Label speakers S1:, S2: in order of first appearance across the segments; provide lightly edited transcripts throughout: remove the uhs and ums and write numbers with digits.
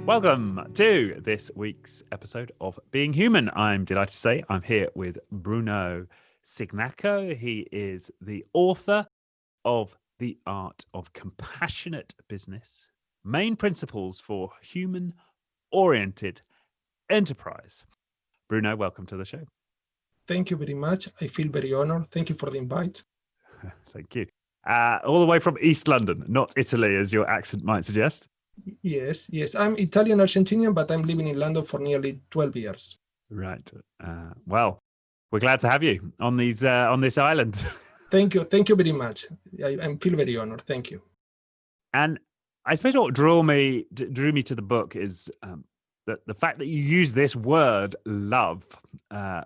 S1: Welcome to this week's episode of Being Human. I'm delighted to say I'm here with Bruno Cignacco. He is the author of The Art of Compassionate Business, Main Principles for Human-Oriented Enterprise. Bruno, welcome to the show.
S2: Thank you very much. I feel very honored. Thank you for the invite.
S1: Thank you. All the way from East London, not Italy, as your accent might suggest.
S2: Yes. I'm Italian-Argentinian, but I'm living in London for nearly 12 years.
S1: Right. Well, we're glad to have you on this island.
S2: Thank you very much. I feel very honored. Thank you.
S1: And I suppose what drew me to the book is the fact that you use this word love,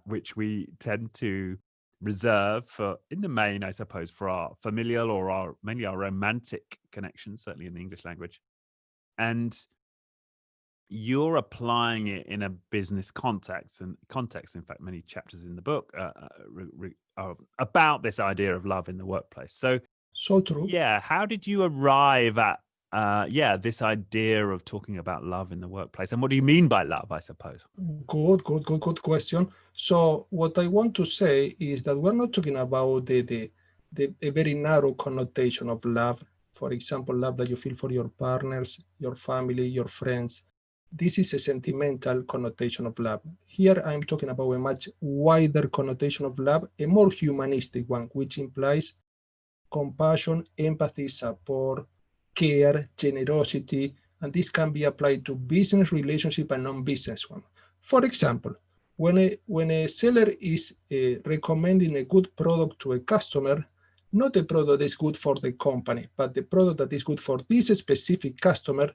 S1: which we tend to reserve for, in the main, I suppose, for our familial or mainly our romantic connections, certainly in the English language. And you're applying it in a business context. In fact, many chapters in the book are about this idea of love in the workplace. So
S2: true.
S1: Yeah, how did you arrive at this idea of talking about love in the workplace? And what do you mean by love, I suppose?
S2: Good question. So what I want to say is that we're not talking about a very narrow connotation of love. For example, love that you feel for your partners, your family, your friends. This is a sentimental connotation of love. Here I'm talking about a much wider connotation of love, a more humanistic one, which implies compassion, empathy, support, care, generosity, and this can be applied to business relationship and non-business one. For example, when a seller is recommending a good product to a customer, not a product that is good for the company, but the product that is good for this specific customer,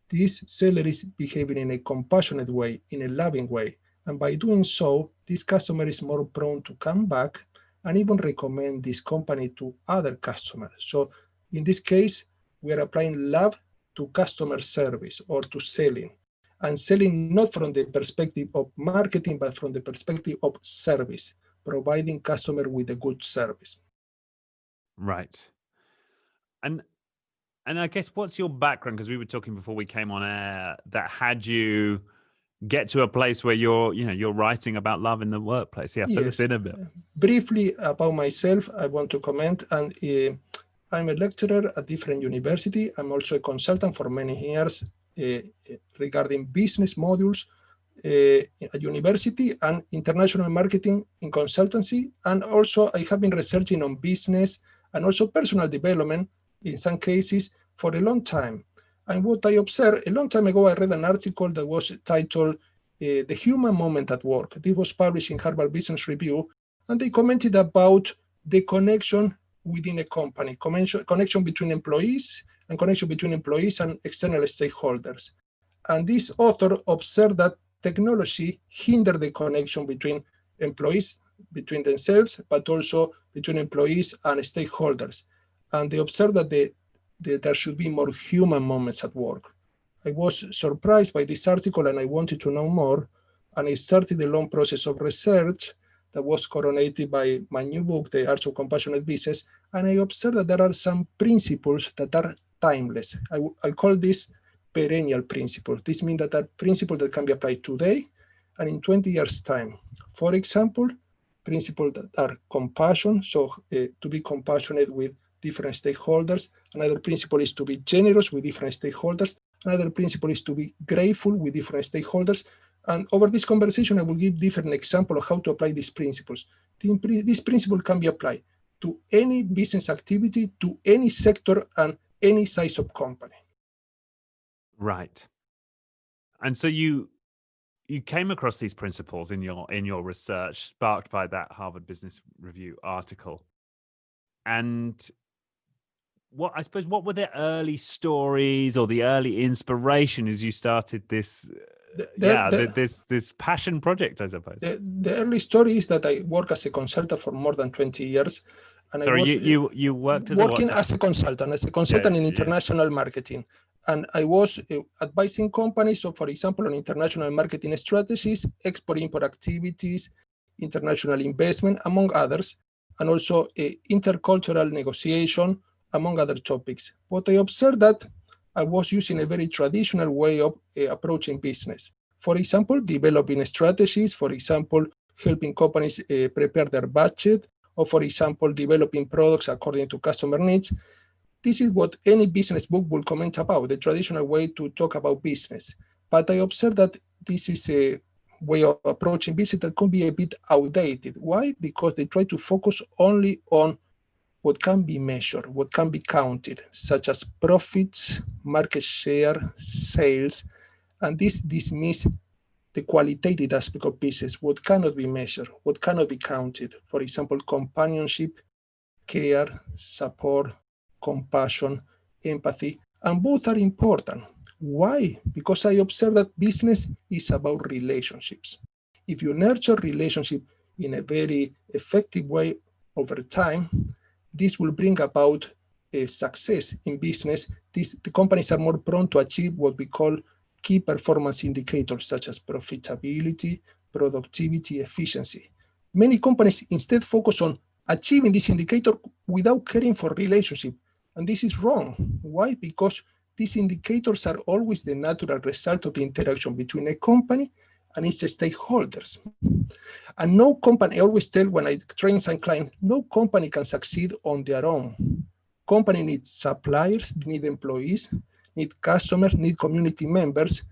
S2: this seller is behaving in a compassionate way, in a loving way. And by doing so, this customer is more prone to come back and even recommend this company to other customers. So in this case, we are applying love to customer service or to selling. And selling not from the perspective of marketing, but from the perspective of service, providing customer with a good service.
S1: Right. And I guess what's your background? Because we were talking before we came on air that had you get to a place where you're writing about love in the workplace. Yeah, fill us in a bit.
S2: Briefly about myself, I want to comment. And I'm a lecturer at different university. I'm also a consultant for many years regarding business modules at university and international marketing in consultancy. And also I have been researching on business and also personal development in some cases for a long time. And what I observed, a long time ago, I read an article that was titled The Human Moment at Work. This was published in Harvard Business Review, and they commented about the connection within a company, connection between employees and connection between employees and external stakeholders. And this author observed that technology hindered the connection between employees, between themselves, but also between employees and stakeholders. And they observed that there should be more human moments at work. I was surprised by this article and I wanted to know more. And I started a long process of research that was coronated by my new book, The Art of Compassionate Business. And I observed that there are some principles that are timeless. I'll call this perennial principle. This means that are principles that can be applied today and in 20 years' time. For example, principles that are compassion, so to be compassionate with different stakeholders. Another principle is to be generous with different stakeholders. Another principle is to be grateful with different stakeholders. And over this conversation, I will give different examples of how to apply these principles. This principle can be applied to any business activity, to any sector, and any size of company.
S1: Right. And so you came across these principles in your research, sparked by that Harvard Business Review article. And what were the early stories or the early inspiration as you started this this passion project, I suppose?
S2: The early story is that I work as a consultant for more than 20 years. And
S1: Sorry, you worked as
S2: a consultant in international marketing. And I was advising companies, so for example, on international marketing strategies, export-import activities, international investment, among others, and also intercultural negotiation, among other topics. What I observed that I was using a very traditional way of approaching business. For example, developing strategies, for example, helping companies prepare their budget, or for example, developing products according to customer needs. This is what any business book will comment about, the traditional way to talk about business. But I observe that this is a way of approaching business that can be a bit outdated. Why? Because they try to focus only on what can be measured, what can be counted, such as profits, market share, sales, and this dismiss the qualitative aspect of business, what cannot be measured, what cannot be counted. For example, companionship, care, support, compassion, empathy, and both are important. Why? Because I observe that business is about relationships. If you nurture relationship in a very effective way over time, this will bring about a success in business. The companies are more prone to achieve what we call key performance indicators such as profitability, productivity, efficiency. Many companies instead focus on achieving this indicator without caring for relationship. And this is wrong. Why? Because these indicators are always the natural result of the interaction between a company and its stakeholders. And no company, I always tell when I train some clients, no company can succeed on their own. Company needs suppliers, need employees, need customers, need community members.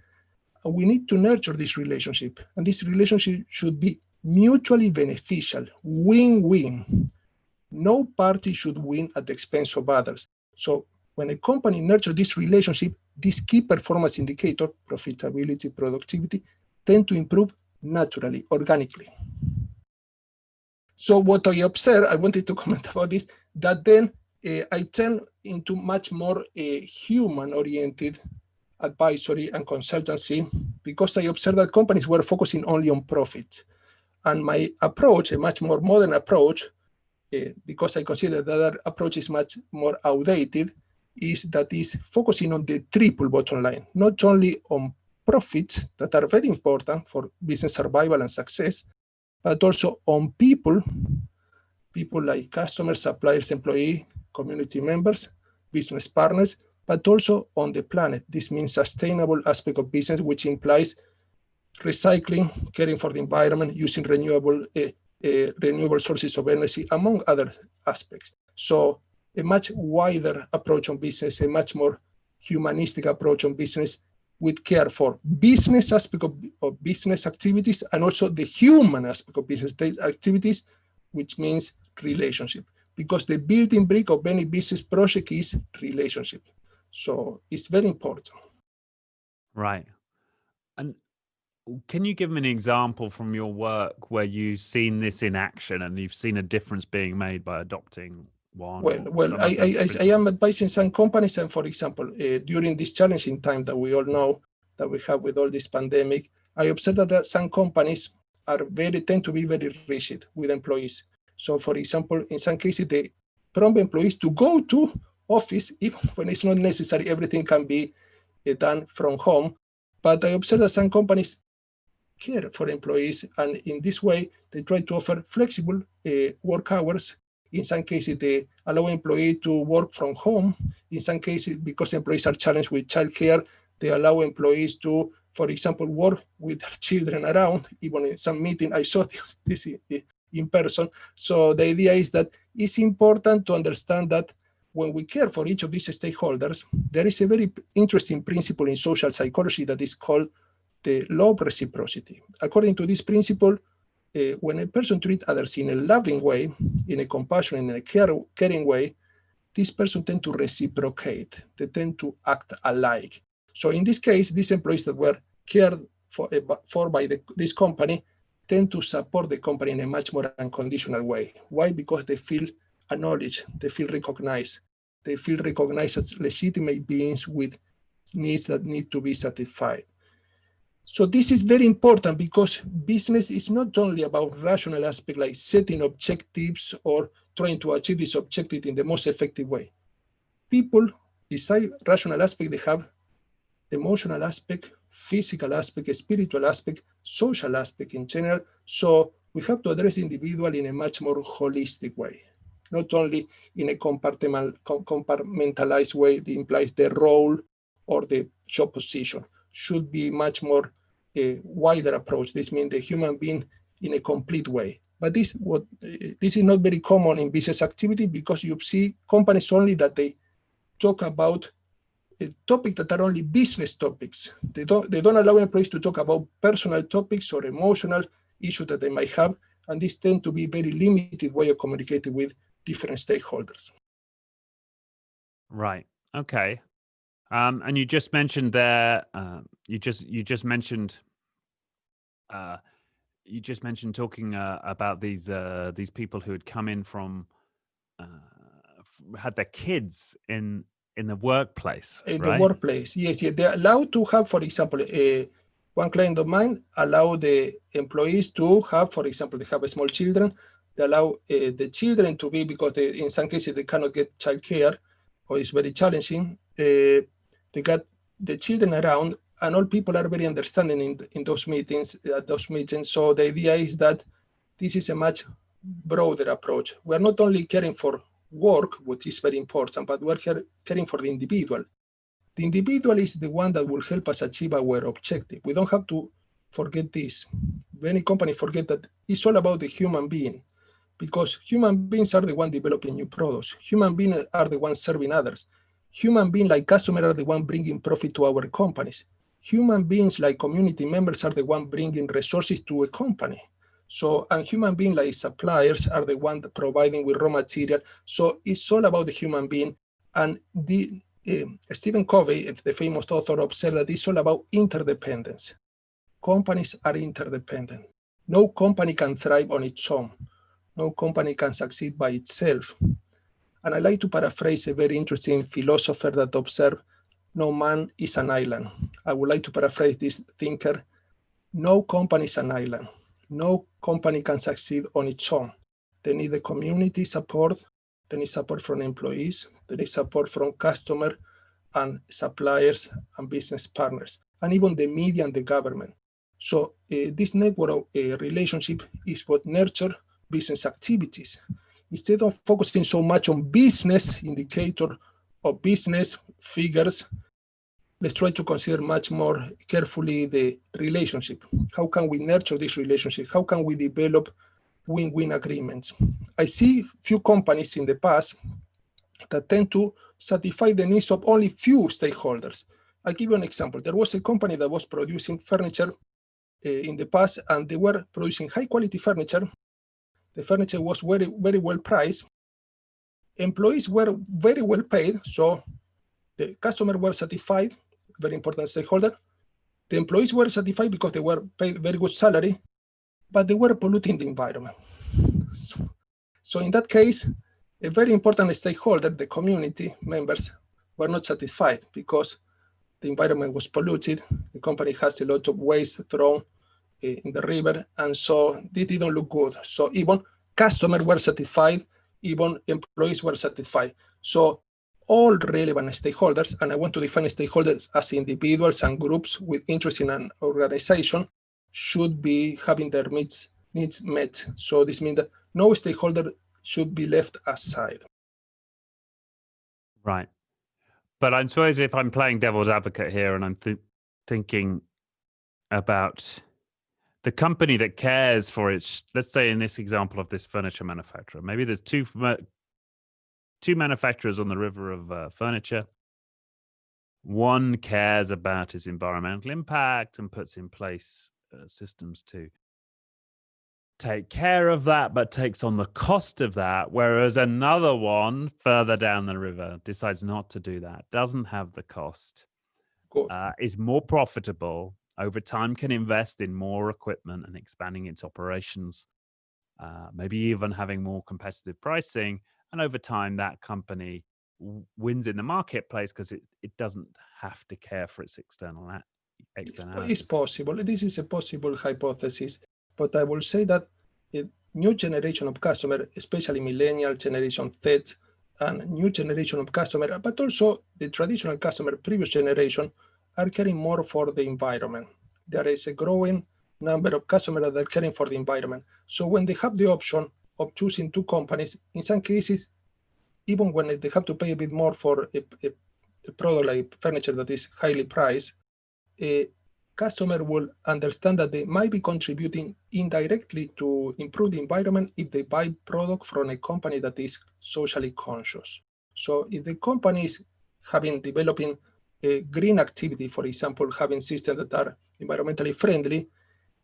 S2: And we need to nurture this relationship. And this relationship should be mutually beneficial, win-win. No party should win at the expense of others. So when a company nurtures this relationship, this key performance indicator, profitability, productivity, tend to improve naturally, organically. So what I observe, I wanted to comment about this, that then I turn into much more human-oriented advisory and consultancy because I observed that companies were focusing only on profit. And my approach, a much more modern approach, because I consider that other approach is much more outdated, is focusing on the triple bottom line, not only on profits that are very important for business survival and success, but also on people like customers, suppliers, employees, community members, business partners, but also on the planet. This means sustainable aspect of business, which implies recycling, caring for the environment, using renewable sources of energy, among other aspects. So a much wider approach on business, a much more humanistic approach on business with care for business aspect of business activities and also the human aspect of business activities, which means relationship. Because the building brick of any business project is relationship. So it's very important.
S1: Right. And can you give me an example from your work where you've seen this in action and you've seen a difference being made by adopting one?
S2: Well, I am advising some companies, and for example, during this challenging time that we all know that we have with all this pandemic, I observed that some companies tend to be very rigid with employees. So, for example, in some cases, they prompt employees to go to office even when it's not necessary. Everything can be done from home. But I observe that some companies care for employees, and in this way, they try to offer flexible work hours. In some cases, they allow employees to work from home. In some cases, because employees are challenged with childcare, they allow employees to, for example, work with their children around. Even in some meeting, I saw this in person. So the idea is that it's important to understand that when we care for each of these stakeholders, there is a very interesting principle in social psychology that is called the Law of Reciprocity. According to this principle, when a person treats others in a loving way, in a compassionate, in a caring way, this person tends to reciprocate. They tend to act alike. So in this case, these employees that were cared for by this company tend to support the company in a much more unconditional way. Why? Because they feel acknowledged, they feel recognized as legitimate beings with needs that need to be satisfied. So this is very important because business is not only about rational aspect like setting objectives or trying to achieve this objective in the most effective way. People, besides rational aspect, they have emotional aspect, physical aspect, spiritual aspect, social aspect in general. So we have to address the individual in a much more holistic way, not only in a compartmentalized way that implies the role or the job position. Should be much more a wider approach. This means the human being in a complete way. But this is not very common in business activity, because you see companies only that they talk about topics that are only business topics. They don't allow employees to talk about personal topics or emotional issues that they might have, and this tend to be very limited way of communicating with different stakeholders.
S1: Right. Okay. And you just mentioned there. You just mentioned talking about these people who had come in from had their kids in the workplace,
S2: In
S1: right?
S2: the workplace, yes, they're allowed to have, for example, one client of mine allow the employees to have, for example, they have small children. They allow the children to be, because in some cases they cannot get childcare, or it's very challenging. They got the children around, and all people are very understanding in those meetings. So the idea is that this is a much broader approach. We are not only caring for work, which is very important, but we are caring for the individual. The individual is the one that will help us achieve our objective. We don't have to forget this. Many companies forget that it's all about the human being, because human beings are the ones developing new products. Human beings are the ones serving others. Human beings like customers are the ones bringing profit to our companies. Human beings like community members are the ones bringing resources to a company. So, and human beings like suppliers are the ones providing with raw material. So it's all about the human being. And Stephen Covey, the famous author, observed that it's all about interdependence. Companies are interdependent. No company can thrive on its own. No company can succeed by itself. And I like to paraphrase a very interesting philosopher that observed, no man is an island. I would like to paraphrase this thinker, no company is an island. No company can succeed on its own. They need the community support. They need support from employees. They need support from customers and suppliers and business partners, and even the media and the government. So this network of relationship is what nurture business activities. Instead of focusing so much on business indicator or business figures, let's try to consider much more carefully the relationship. How can we nurture this relationship? How can we develop win-win agreements? I see few companies in the past that tend to satisfy the needs of only few stakeholders. I'll give you an example. There was a company that was producing furniture in the past, and they were producing high quality furniture. The furniture was very, very well priced. Employees were very well paid, so the customers were satisfied, very important stakeholder. The employees were satisfied because they were paid very good salary, but they were polluting the environment. So in that case, a very important stakeholder, the community members, were not satisfied because the environment was polluted. The company has a lot of waste thrown in the river, and so this didn't look good. So even customers were satisfied, even employees were satisfied. So all relevant stakeholders, and I want to define stakeholders as individuals and groups with interest in an organization, should be having their needs met. So this means that no stakeholder should be left aside.
S1: Right. But I suppose if I'm playing devil's advocate here and I'm thinking about the company that cares for its, let's say in this example of this furniture manufacturer, maybe there's two manufacturers on the river of furniture. One cares about its environmental impact and puts in place systems to take care of that, but takes on the cost of that, whereas another one further down the river decides not to do that, doesn't have the cost, is more profitable, over time can invest in more equipment and expanding its operations, maybe even having more competitive pricing, and over time that company wins in the marketplace because it doesn't have to care for its externalities.
S2: It's possible. This is a possible hypothesis. But I will say that a new generation of customers, especially millennial generation Z and new generation of customers, but also the traditional customer, previous generation, are caring more for the environment. There is a growing number of customers that are caring for the environment. So when they have the option of choosing two companies, in some cases, even when they have to pay a bit more for a a product like furniture that is highly priced, a customer will understand that they might be contributing indirectly to improve the environment if they buy product from a company that is socially conscious. So if the company is developing a green activity, for example, having systems that are environmentally friendly,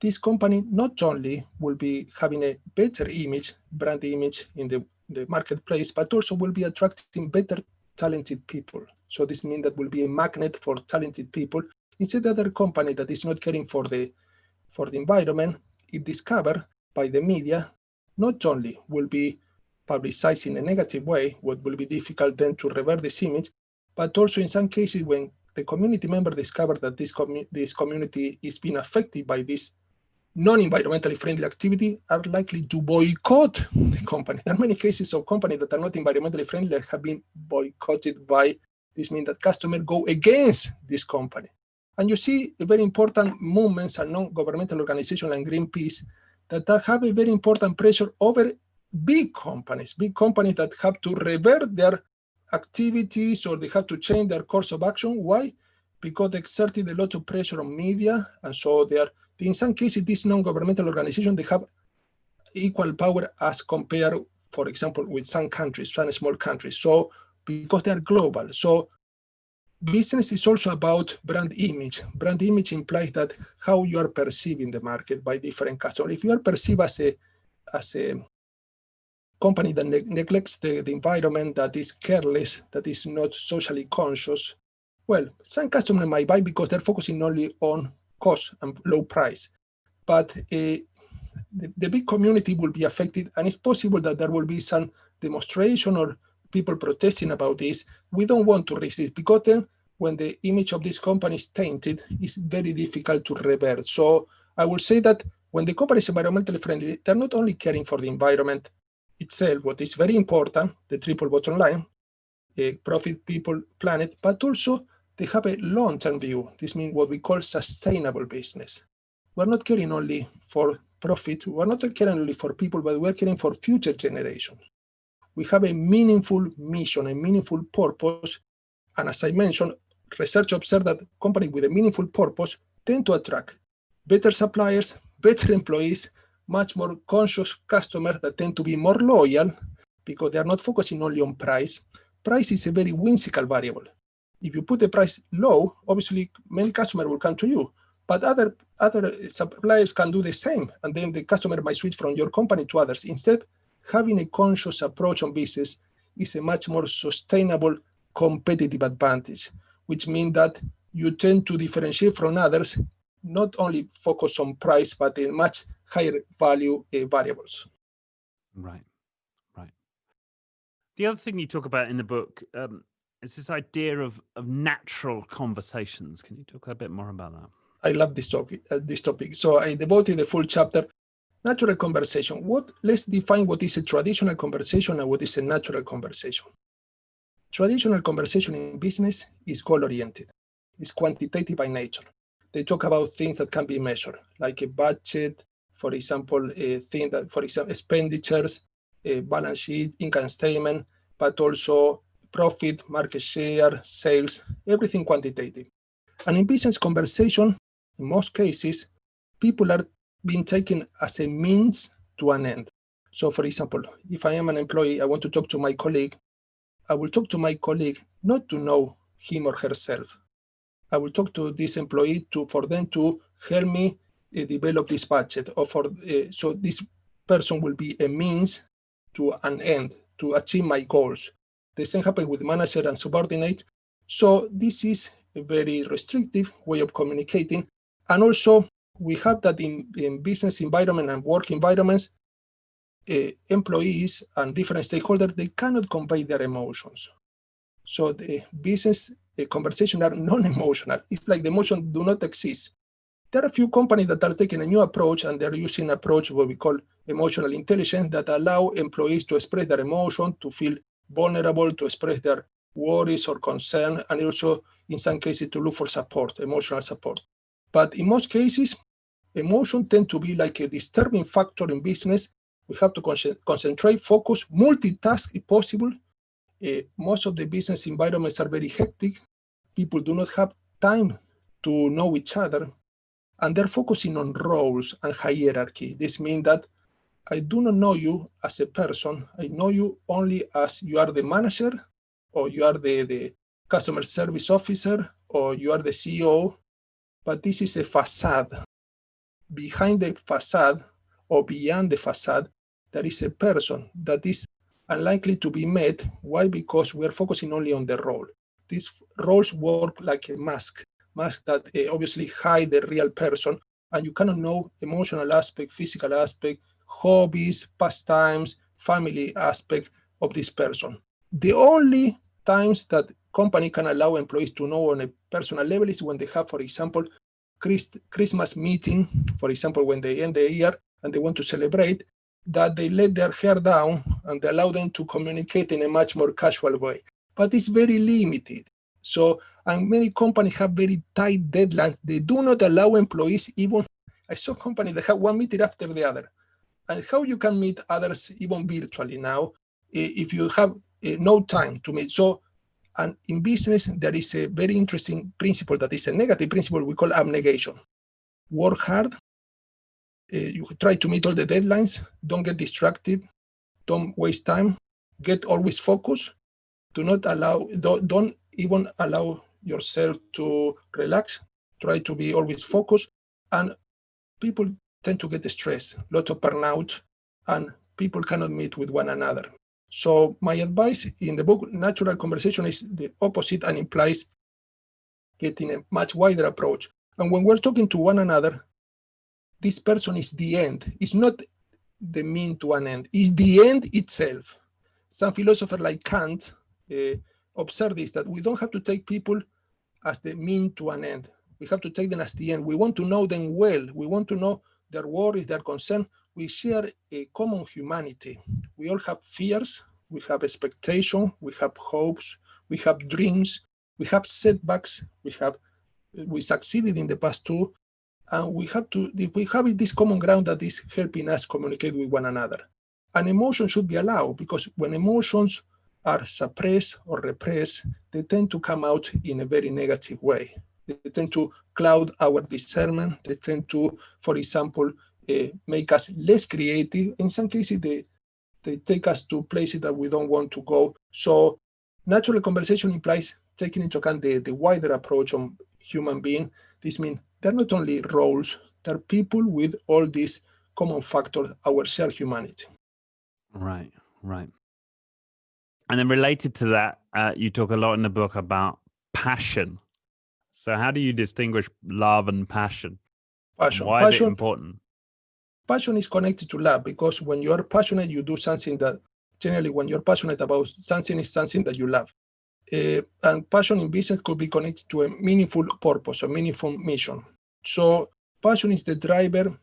S2: this company not only will be having a better image, brand image in the marketplace, but also will be attracting better talented people. So this means that will be a magnet for talented people. Instead, the other company that is not caring for the environment, if discovered by the media, not only will be publicized in a negative way, what will be difficult then to revert this image, but also in some cases when the community member discovered that this community is being affected by this non-environmentally friendly activity, are likely to boycott the company. There are many cases of companies that are not environmentally friendly that have been boycotted by this. Means that customers go against this company. And you see very important movements and non-governmental organizations like Greenpeace that have a very important pressure over big companies that have to revert their activities or they have to change their course of action. Why? Because they exerted a lot of pressure on media, and so they are. In some cases, these non-governmental organizations, they have equal power as compared, for example, with some countries, some small countries. So because they are global. So business is also about brand image. Brand image implies that how you are perceived in the market by different customers. If you are perceived as a company that neglects the environment, that is careless, that is not socially conscious, well, some customers might buy because they're focusing only on cost and low price. But the big community will be affected, and it's possible that there will be some demonstration or people protesting about this. We don't want to risk it because then when the image of this company is tainted, it's very difficult to revert. So I will say that when the company is environmentally friendly, they're not only caring for the environment itself, what is very important, the triple bottom line, profit, people, planet, but also they have a long-term view. This means what we call sustainable business. We're not caring only for profit. We're not caring only for people, but we're caring for future generations. We have a meaningful mission, a meaningful purpose. And as I mentioned, research observed that companies with a meaningful purpose tend to attract better suppliers, better employees, much more conscious customers that tend to be more loyal because they are not focusing only on price. Price is a very whimsical variable. If you put the price low, obviously many customers will come to you, but other suppliers can do the same, and then the customer might switch from your company to others. Instead, having a conscious approach on business is a much more sustainable competitive advantage, which means that you tend to differentiate from others, not only focus on price, but in much higher value variables.
S1: Right. The other thing you talk about in the book is this idea of natural conversations. Can you talk a bit more about that?
S2: I love this topic. So I devoted a full chapter, natural conversation. Let's define what is a traditional conversation and what is a natural conversation. Traditional conversation in business is goal-oriented. It's quantitative by nature. They talk about things that can be measured, like a budget, for example, a thing that, for example, expenditures, a balance sheet, income statement, but also profit, market share, sales, everything quantitative. And in business conversation, in most cases, people are being taken as a means to an end. So for example, if I am an employee, I want to talk to my colleague, I will talk to my colleague not to know him or herself. I will talk to this employee for them to help me develop this budget, or so this person will be a means to an end to achieve my goals. The same happens with manager and subordinate. So this is a very restrictive way of communicating. And also we have that in business environment and work environments, employees and different stakeholders, they cannot convey their emotions. So the business conversations are non-emotional. It's like the emotions do not exist. There are a few companies that are taking a new approach, and they're using an approach what we call emotional intelligence that allow employees to express their emotion, to feel vulnerable, to express their worries or concern, and also in some cases to look for support, emotional support. But in most cases, emotion tend to be like a disturbing factor in business. We have to concentrate, focus, multitask if possible. Most of the business environments are very hectic. people do not have time to know each other, and they're focusing on roles and hierarchy. This means that I do not know you as a person. I know you only as you are the manager, or you are the customer service officer, or you are the CEO, but this is a facade. Behind the facade, or beyond the facade, there is a person that is unlikely to be met. Why? Because we are focusing only on the role. These roles work like a mask that obviously hide the real person, and you cannot know emotional aspect, physical aspect, hobbies, pastimes, family aspect of this person. The only times that company can allow employees to know on a personal level is when they have, for example, Christmas meeting, for example, when they end the year and they want to celebrate, that they let their hair down and they allow them to communicate in a much more casual way. But it's very limited. So, and many companies have very tight deadlines. They do not allow employees even, I saw companies that have one meeting after the other. And how you can meet others even virtually now, if you have no time to meet. So, and in business, there is a very interesting principle that is a negative principle we call abnegation. Work hard, you try to meet all the deadlines, don't get distracted, don't waste time, get always focused, don't even allow yourself to relax, try to be always focused, and people tend to get stressed, a lot of burnout, and people cannot meet with one another. So my advice in the book, Natural Conversation, is the opposite and implies getting a much wider approach. And when we're talking to one another, this person is the end. It's not the mean to an end. It's the end itself. Some philosophers like Kant observe this, that we don't have to take people as the mean to an end. We have to take them as the end. We want to know them well. We want to know their worries, their concern. We share a common humanity. We all have fears, we have expectation, we have hopes, we have dreams, we have setbacks, we succeeded in the past too, and we have this common ground that is helping us communicate with one another. And emotion should be allowed, because when emotions are suppressed or repressed, they tend to come out in a very negative way. They tend to cloud our discernment. They tend to, for example, make us less creative. In some cases, they take us to places that we don't want to go. So natural conversation implies taking into account the wider approach on human being. This means they're not only roles, they're people with all these common factors, our shared humanity.
S1: Right. And then related to that, you talk a lot in the book about passion. So how do you distinguish love and passion?
S2: Passion.
S1: Why is it important?
S2: Passion is connected to love, because when you are passionate, you do something that generally when you're passionate about something is something that you love. And passion in business could be connected to a meaningful purpose, a meaningful mission. So passion is the driver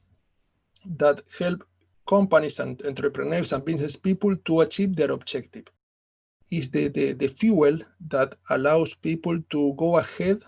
S2: that help companies and entrepreneurs and business people to achieve their objective. Is the fuel that allows people to go ahead,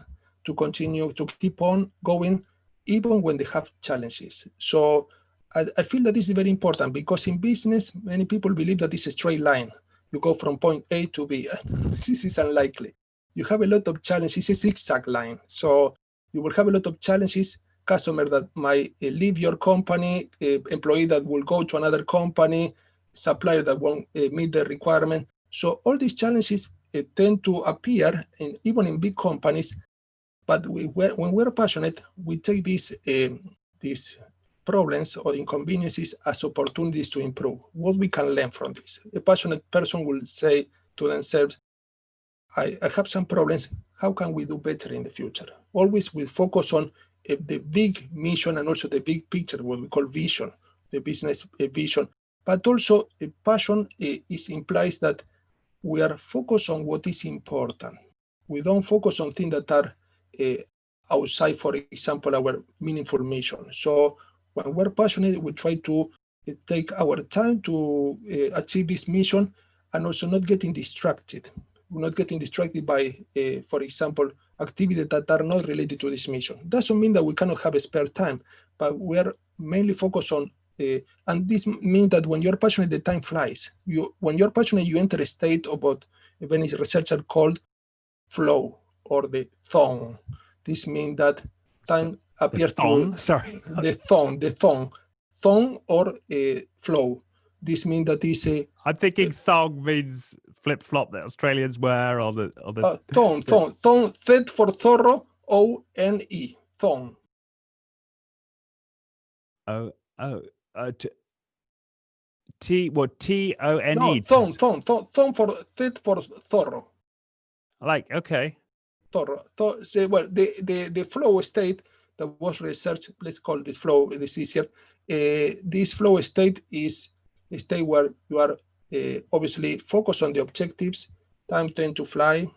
S2: to continue, to keep on going, even when they have challenges. So I feel that this is very important, because in business, many people believe that it's a straight line. You go from point A to B. This is unlikely. You have a lot of challenges. It's a zigzag line. So you will have a lot of challenges, customer that might leave your company, employee that will go to another company, supplier that won't meet the requirement. So all these challenges tend to appear even in big companies, but when we're passionate, we take these problems or inconveniences as opportunities to improve. What we can learn from this. A passionate person will say to themselves, I have some problems, how can we do better in the future? Always with focus on the big mission and also the big picture, what we call vision, the business vision. But also passion implies that we are focused on what is important. We don't focus on things that are outside, for example, our meaningful mission. So when we're passionate, we try to take our time to achieve this mission, and also not getting distracted. We're not getting distracted by, for example, activities that are not related to this mission. Doesn't mean that we cannot have a spare time, but we are mainly focused on and this means that when you're passionate, the time flies. When you're passionate, you enter a state of what a Venice researcher called flow, or the thong. This means that time appears
S1: thong,
S2: to
S1: sorry.
S2: the thong or flow. This means that is a.
S1: I'm thinking thong means flip flop that Australians wear on the
S2: thong. Th for thorough. O-N-E. Thong.
S1: T-O-N-E.
S2: No, thong for th for thorough.
S1: Like, okay.
S2: Thorough. Well, the flow state that was researched, let's call this flow, it is easier. This flow state is a state where you are obviously focused on the objectives, time tends to fly,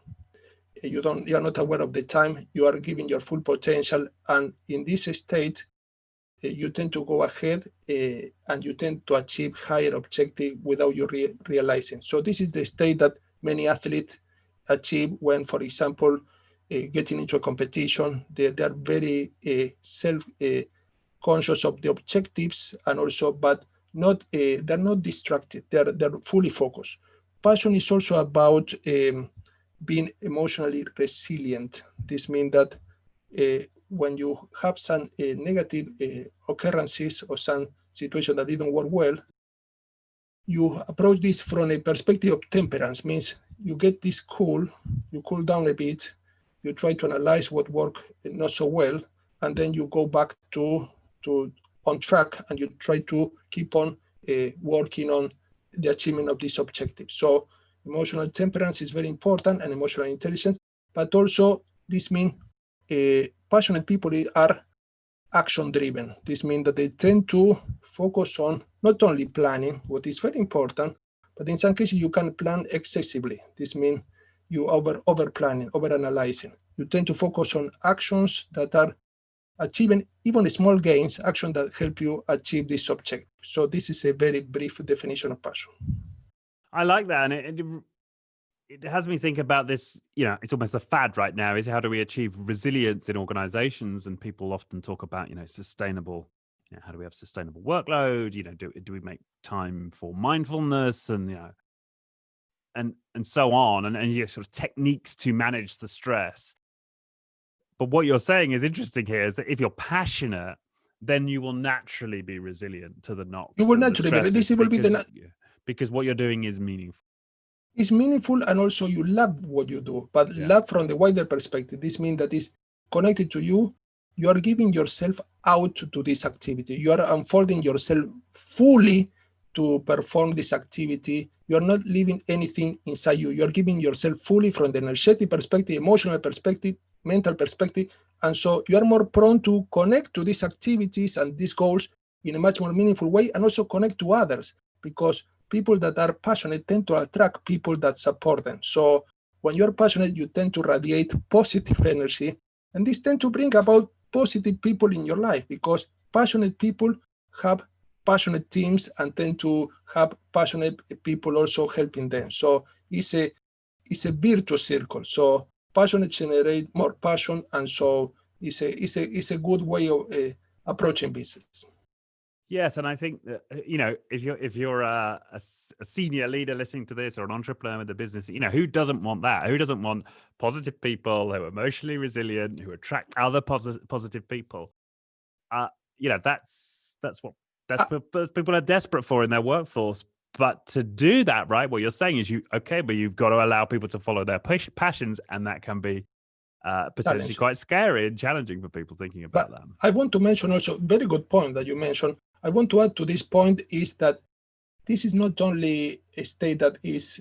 S2: you are not aware of the time, you are giving your full potential, and in this state, you tend to go ahead and you tend to achieve higher objective without you realizing. So this is the state that many athletes achieve when, for example, getting into a competition. They are very self-conscious of the objectives, and also, but not they're not distracted. They're fully focused. Passion is also about being emotionally resilient. This means that when you have some negative occurrences or some situation that didn't work well, you approach this from a perspective of temperance. Means you get this cool, you cool down a bit, you try to analyze what worked not so well, and then you go back to on track, and you try to keep on working on the achievement of this objective. So emotional temperance is very important, and emotional intelligence, but also this means passionate people are action-driven. This means that they tend to focus on not only planning, what is very important, but in some cases you can plan excessively. This means you over-planning, over-analyzing. You tend to focus on actions that are achieving even small gains, actions that help you achieve this objective. So this is a very brief definition of passion.
S1: I like that, and it has me think about this. It's almost a fad right now. Is how do we achieve resilience in organizations? And people often talk about, sustainable. How do we have sustainable workload? Do we make time for mindfulness and and so on, and sort of techniques to manage the stress. But what you're saying is interesting here is that if you're passionate, then you will naturally be resilient to the knocks.
S2: You will naturally be. This will be
S1: because what you're doing is meaningful.
S2: It's meaningful, and also you love what you do, but love from the wider perspective. This means that it's connected to you. You are giving yourself out to this activity. You are unfolding yourself fully to perform this activity. You are not leaving anything inside you. You are giving yourself fully from the energetic perspective, emotional perspective, mental perspective. And so you are more prone to connect to these activities and these goals in a much more meaningful way, and also connect to others, because people that are passionate tend to attract people that support them. So when you're passionate, you tend to radiate positive energy, and this tend to bring about positive people in your life, because passionate people have passionate teams and tend to have passionate people also helping them. So it's a virtuous circle. So passionate generate more passion, and so it's a good way of approaching business.
S1: Yes, and I think that if you're a senior leader listening to this, or an entrepreneur with a business, who doesn't want that? Who doesn't want positive people who are emotionally resilient, who attract other positive people? That's what people are desperate for in their workforce. But to do that, right, what you're saying is but you've got to allow people to follow their passions, and that can be potentially quite scary and challenging for people thinking about that.
S2: I want to mention also, very good point that you mentioned. I want to add to this point is that this is not only a state that is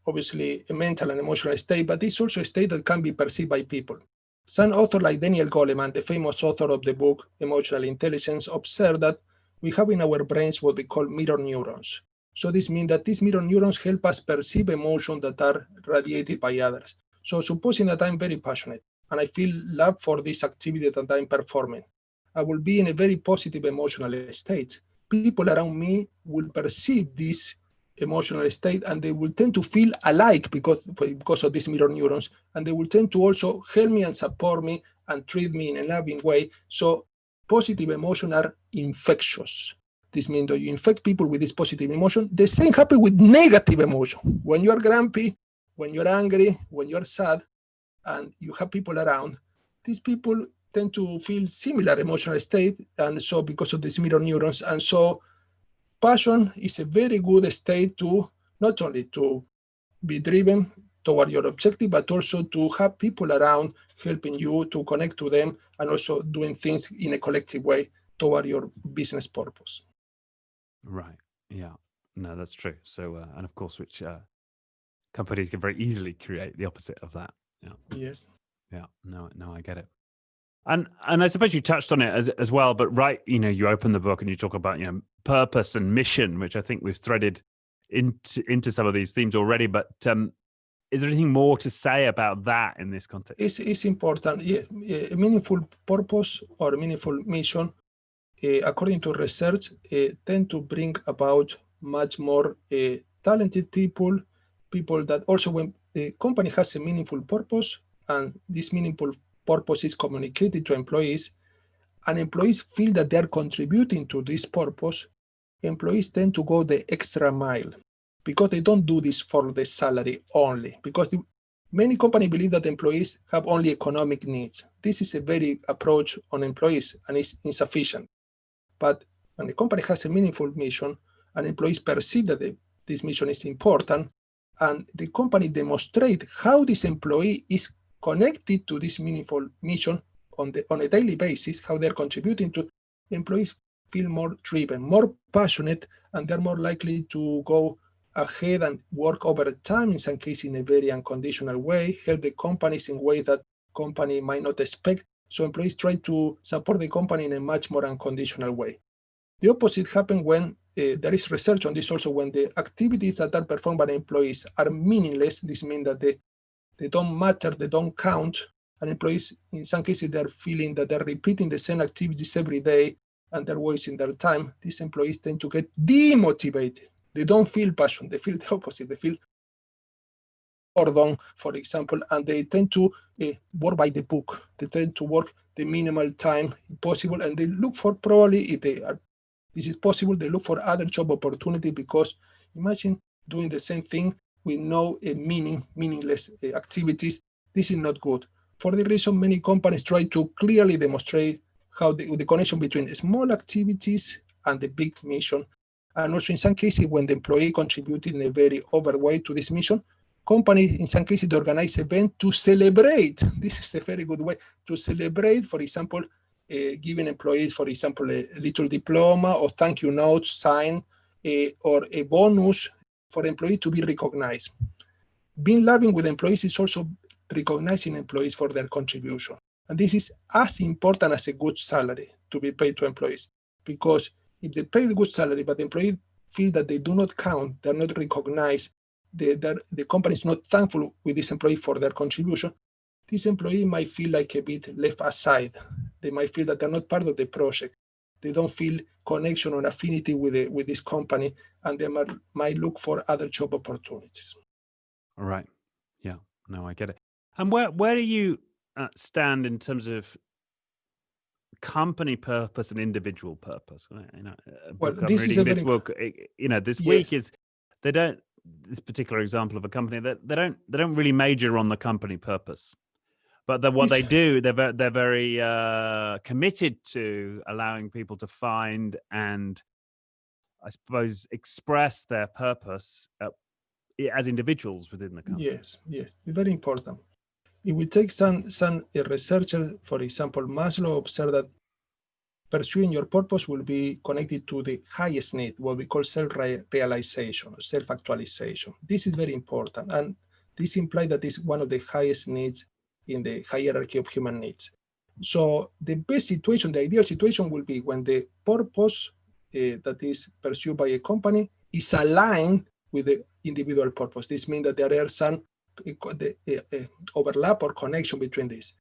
S2: obviously a mental and emotional state, but it's also a state that can be perceived by people. Some author like Daniel Goleman, the famous author of the book Emotional Intelligence, observed that we have in our brains what we call mirror neurons. So this means that these mirror neurons help us perceive emotions that are radiated by others. So supposing that I'm very passionate and I feel love for this activity that I'm performing, I will be in a very positive emotional state. People around me will perceive this emotional state, and they will tend to feel alike because of these mirror neurons, and they will tend to also help me and support me and treat me in a loving way. So positive emotions are infectious. This means that you infect people with this positive emotion. The same happens with negative emotion. When you are grumpy, when you're angry, when you're sad, and you have people around, these people tend to feel similar emotional state, and so because of these mirror neurons, and so passion is a very good state to not only to be driven toward your objective, but also to have people around helping you to connect to them and also doing things in a collective way toward your business purpose.
S1: Right. Yeah. No, that's true. So, and of course, which companies can very easily create the opposite of that. Yeah.
S2: Yes.
S1: Yeah. No, I get it. And I suppose you touched on it as well, but right, you open the book and you talk about, purpose and mission, which I think we've threaded into some of these themes already. But is there anything more to say about that in this context?
S2: It's important. Yeah, a meaningful purpose or a meaningful mission, according to research, tend to bring about much more talented people that also, when the company has a meaningful purpose and this meaningful purpose is communicated to employees, and employees feel that they are contributing to this purpose, employees tend to go the extra mile because they don't do this for the salary only, because many companies believe that employees have only economic needs. This is a very approach on employees and it's insufficient. But when the company has a meaningful mission and employees perceive that this mission is important, and the company demonstrate how this employee is connected to this meaningful mission on a daily basis, how they're contributing to, employees feel more driven, more passionate, and they're more likely to go ahead and work overtime, in some cases in a very unconditional way, help the companies in ways that company might not expect. So employees try to support the company in a much more unconditional way. The opposite happens when there is research on this also, when the activities that are performed by employees are meaningless. This means that they don't matter, they don't count, and employees, in some cases, they're feeling that they're repeating the same activities every day and they're wasting their time. These employees tend to get demotivated. They don't feel passion, they feel the opposite. They feel boredom, for example, and they tend to work by the book. They tend to work the minimal time possible, and they look for, probably, if this is possible, they look for other job opportunity, because imagine doing the same thing with no meaningless activities. This is not good. For the reason, many companies try to clearly demonstrate how the connection between small activities and the big mission. And also, in some cases, when the employee contributed in a very overweight to this mission, companies, in some cases, they organize events to celebrate. This is a very good way to celebrate, for example, giving employees, for example, a little diploma or thank you note signed, or a bonus for employees to be recognized. Being loving with employees is also recognizing employees for their contribution. And this is as important as a good salary to be paid to employees, because if they pay a good salary, but the employees feel that they do not count, they're not recognized, the company is not thankful with this employee for their contribution, this employee might feel like a bit left aside. They might feel that they're not part of the project. They don't feel connection or affinity with this company, and they might look for other job opportunities.
S1: All right. Yeah. No, I get it. And where do you stand in terms of company purpose and individual purpose?
S2: Well,
S1: I'm
S2: this is
S1: reading
S2: a
S1: this
S2: very
S1: book. This
S2: Yes.
S1: week is they don't. This particular example of a company that they don't really major on the company purpose, but what they do, they're very committed to allowing people to find and, I suppose, express their purpose as individuals within the company.
S2: Yes, very important. If we take some researcher, for example, Maslow observed that pursuing your purpose will be connected to the highest need, what we call self-realization or self-actualization. This is very important, and this implies that it's one of the highest needs in the hierarchy of human needs. So the best situation, the ideal situation, will be when the purpose that is pursued by a company is aligned with the individual purpose. This means that there are some overlap or connection between these.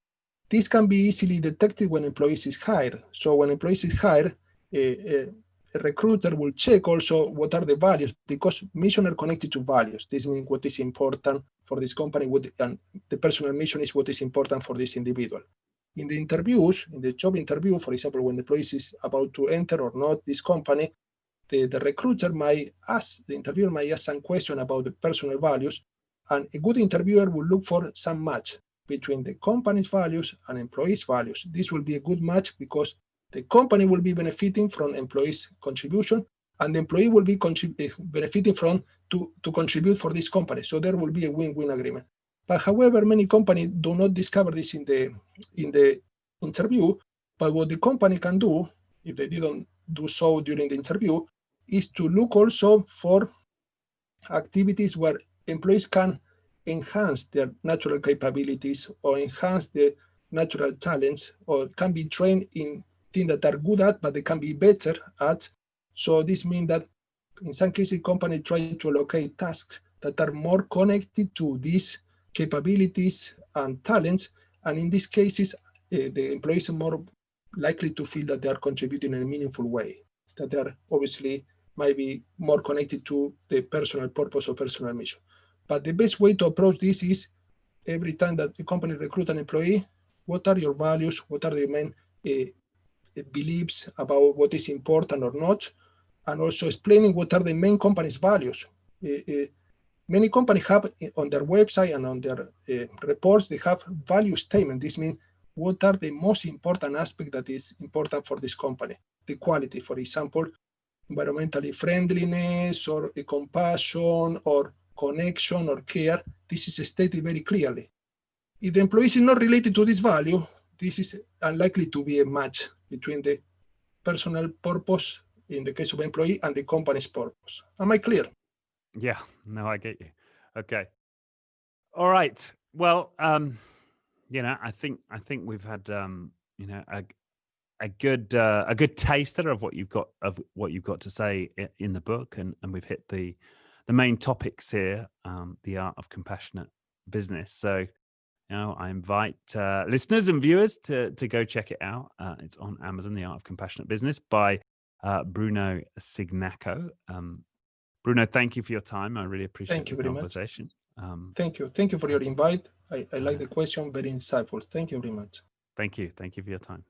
S2: This can be easily detected when employees is hired. So when employees is hired, a recruiter will check also what are the values, because mission are connected to values. This means what is important for this company, and the personal mission is what is important for this individual. In the interviews, in the job interview, for example, when the employee is about to enter or not this company, the recruiter might ask, the interviewer might ask some question about the personal values, and a good interviewer will look for some match. between the company's values and employees' values. This will be a good match because the company will be benefiting from employees' contribution, and the employee will be benefiting from to contribute for this company. So there will be a win-win agreement. But however, many companies do not discover this in the interview. But what the company can do, if they didn't do so during the interview, is to look also for activities where employees can enhance their natural capabilities or enhance their natural talents, or can be trained in things that are good at, but they can be better at. So this means that in some cases, companies try to allocate tasks that are more connected to these capabilities and talents. And in these cases, the employees are more likely to feel that they are contributing in a meaningful way, that they are obviously might be more connected to the personal purpose or personal mission. But the best way to approach this is every time that the company recruits an employee, what are your values? What are the main beliefs about what is important or not? And also explaining what are the main company's values. Many companies have on their website and on their reports, they have value statement. This means what are the most important aspects that is important for this company. The quality, for example, environmentally friendliness or a compassion or connection or care. This is stated very clearly. If the employee is not related to this value, this is unlikely to be a match between the personal purpose in the case of employee and the company's purpose. Am I clear?
S1: Yeah, no, I get you. Okay. All right. Well, I think we've had a good taster of what you've got to say in the book, and we've hit the main topics here, the art of compassionate business. So, I invite listeners and viewers to go check it out. It's on Amazon, The Art of Compassionate Business by Bruno Cignacco. Bruno, thank you for your time. I really appreciate the conversation.
S2: Thank you. Thank you for your invite. I like the question, very insightful. Thank you very much.
S1: Thank you. Thank you for your time.